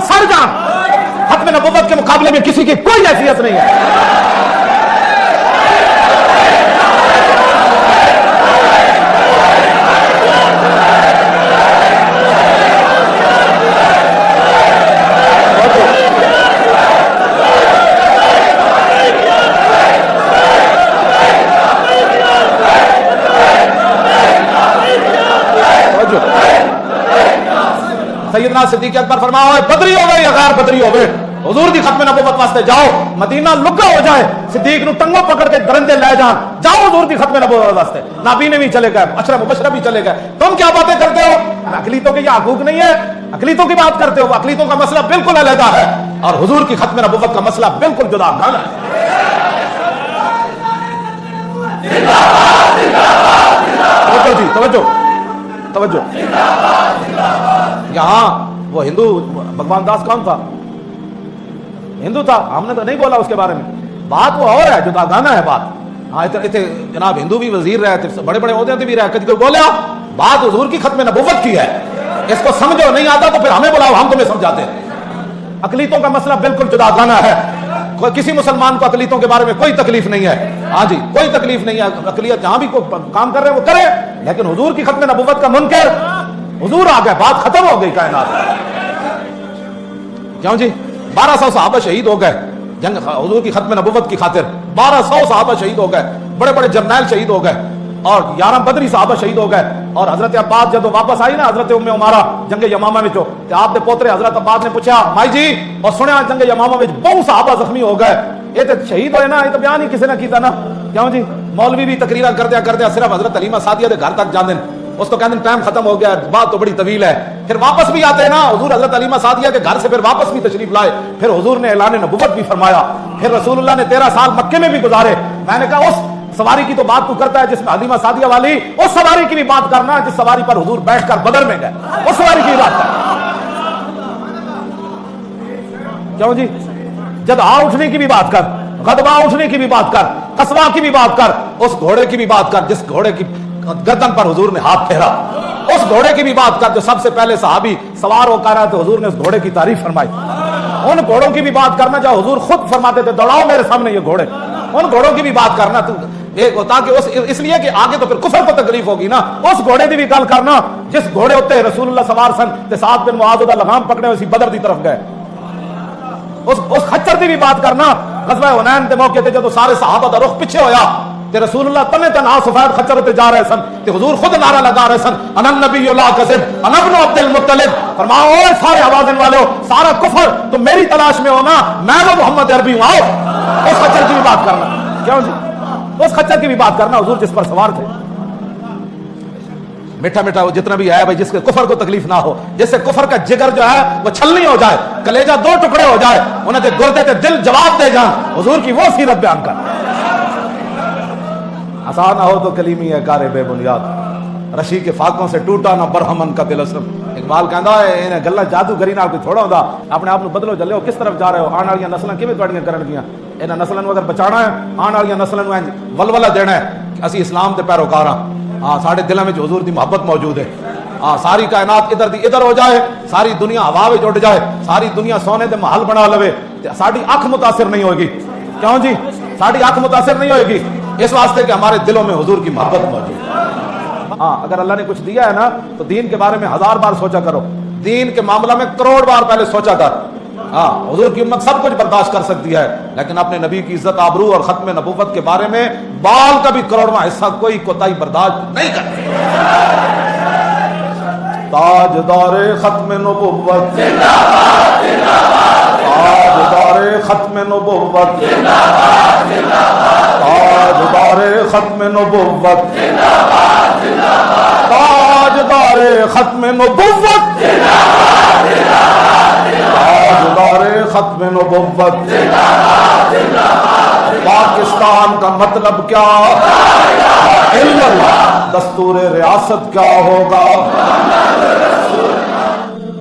سر جان، ختم نبوت کے مقابلے میں کسی کی کوئی حیثیت نہیں ہے۔ سیدنا صدیق اکبر فرمایا بدری ہو گئے یا غیر بدری ہو گئے، حضور دی ختم نبوت واسطے جاؤ، مدینہ لکا ہو جائے، صدیق نو ٹنگوں پکڑ کے درندے لے جان، جاؤ حضور دی ختم نبوت واسطے۔ نبی نے بھی چلے گئے، عشرہ مبشرہ بھی چلے گئے، تم کیا باتیں کرتے ہو؟ اقلیتوں کے یہ حقوق نہیں ہے، اقلیتوں کی بات کرتے ہو، اقلیتوں کا مسئلہ بالکل علیحدہ ہے اور حضور کی ختم نبوت کا مسئلہ بالکل جدا ہے۔ توجہ جی، توجہ توجہ، یہاں وہ ہندو بھگوان داس کون تھا؟ ہندو تھا، ہم نے تو نہیں بولا اس کے بارے میں، بات وہ اور ہے، جدا گانا ہے بات۔ ہاں جناب ہندو بھی وزیر رہے تھے، بڑے بڑے عہدے بھی رہے، کبھی کوئی بولیا بات حضور کی ختم نبوت کی ہے، اس کو سمجھو، نہیں آتا تو پھر ہمیں بلاؤ، ہم تمہیں سمجھاتے ہیں۔ اقلیتوں کا مسئلہ بالکل جدا گانا ہے، کسی مسلمان کو اقلیتوں کے بارے میں کوئی تکلیف نہیں ہے، ہاں جی کوئی تکلیف نہیں ہے، اقلیت جہاں بھی کوئی کام کر رہے ہیں وہ کرے، لیکن حضور کی ختم نبوت کا منکر، حضور آ گئے، بات ختم ہو گئی کائنات۔ کیوں جی 1200 صحابہ شہید ہو گئے جنگ حضور کی ختم نبوت کی خاطر، 1200 صحابہ شہید ہو گئے، بڑے بڑے جرنیل شہید ہو گئے اور 11 بدری صحابہ شہید ہو گئے، اور حضرت عباس جب واپس آئی نا حضرت ام عمارہ جنگ یمامہ میں، تو آپ دے پوترے حضرت عباس نے پوچھا مائی جی اور سنیا جنگ یمامہ میں بہت صحابہ زخمی ہو گئے، یہ تو شہید ہوئے نا، یہ تو بیان ہی کسی نے کیتا نا۔ کیوں جی مولوی بھی تقریرا کردیا صرف حضرت حلیمہ سعدیہ دے گھر تک جاندے، اس کو کہتے ہیں ٹائم ختم ہو گیا، بات تو بڑی طویل ہے، پھر واپس بھی آتے ہیں نا، حضور حضرت حلیمہ سعدیہ کے گھر سے پھر واپس بھی تشریف لائے، پھر حضور نے اعلان نبوت بھی فرمایا، پھر رسول اللہ نے 13 سال مکے میں بھی گزارے۔ میں نے کہا اس سواری کی تو بات تو کرتا ہے جس میں حلیمہ سعدیہ والی، اس سواری کی بھی بات کرنا جس سواری پر حضور بیٹھ کر بدر میں گئے، اس سواری کی بھی بات کر۔ کیوں جی جد آ اٹھنے کی بھی بات کر، غضبہ اٹھنے کی بھی بات کر، قصبہ کی بھی بات کر، اس گھوڑے کی بھی بات کر جس گھوڑے کی گردن پر حضور نے ہاتھ پھیرا، اس گھوڑے کی بھی بات کر جو سب سے پہلے صحابی سوار ہو کر آئے تو حضور نے اس گھوڑے کی تعریف فرمائی، ان گھوڑوں کی بھی بات کرنا جو حضور خود فرماتے تھے دوڑاؤ میرے سامنے یہ گھوڑے، ان گھوڑوں کی بھی بات کرنا تو تاکہ اس لیے کہ آگے تو پھر کفر کو تکلیف ہوگی نا، اس گھوڑے کی بھی گل کرنا جس گھوڑے ہوتے رسول اللہ سوار سن تے سعد بن معاذ دا لگام پکڑے اسی بدر دی طرف گئے، اس خچر کی بھی بات کرنا غزوہ حنین کے موقع تے جب سارے صحابہ دا رخ پیچھے ہویا تے رسول اللہ تنے تنہا سفید خچر تے جا رہے سن تے حضور خود نعرہ لگا رہے سن انا النبی لا کذب انا ابن عبد المطلب، فرمایا اوے سارے حوازن والو سارا کفر تم میری تلاش میں ہو نا، میں وہ محمد عربی ہوں، آؤ اس خچر کی بھی بات کرنا۔ کیوں جی اس خچر کی بھی بات کرنا حضور جس پر سوار تھے، میٹھا میٹھا وہ جتنا بھی ہے بھائی جس کے کفر کو تکلیف نہ ہو، جس سے کفر کا جگر جو ہے وہ چھلنی ہو جائے، کلیجہ دو ٹکڑے ہو جائے، انہیں تے گردے تے دل جواب دے جان، حضور کی وہ سیرت بیان کر۔ آسان نہ ہو تو کلیمی ہے کار بے بنیاد، رشی کے فاقوں سے ٹوٹا نہ برہمن کا دل اسلم۔ اقبال کہندا ہے انہیں گلا جادوگری نال کوئی تھوڑا ہوندا، اپنے آپ نو بدلو جلے ہو کس طرف جا رہے ہو، آن والی نسلاں کیویں تواڈیاں کرن گیاں، انہاں نسلاں نو اگر بچانا ہے، آن والی نسلاں نو ولولہ دینا ہے کہ اسی اسلام دے پیروکار ہاں، ہاں ساڈے دلاں وچ حضور دی محبت موجود ہے، ہاں ساری کائنات ادھر دی ادھر ہو جائے، ساری دنیا ہوا وچ اڑ جائے، ساری دنیا سونے دے محل بنا لوے تے ساڈی اکھ متاثر نہیں ہوئے گی۔ کیوں جی ساڈی اکھ متاثر نہیں ہوئے گی، اس واسطے کہ ہمارے دلوں میں حضور کی محبت موجود ہے۔ ہاں اگر اللہ نے کچھ دیا ہے نا تو دین کے بارے میں 1000 بار سوچا کرو، دین کے معاملہ میں کروڑ بار پہلے سوچا کر۔ ہاں حضور کی امت سب کچھ برداشت کر سکتی ہے، لیکن اپنے نبی کی عزت آبرو اور ختم نبوت کے بارے میں بال کا بھی کروڑواں حصہ کوئی کوتاہی برداشت نہیں کرتی۔ تاجدار ختم نبوت زندہ باد زندہ باد، تاجدار ختم نبوت زندہ باد زندہ باد، تاجدار ختم نبوت زندہ باد زندہ باد، تاجدار ختم نبوت زندہ باد زندہ باد، تاجدار ختم نبوت زندہ باد زندہ باد۔ پاکستان کا مطلب کیا؟ دستور ریاست کیا ہوگا؟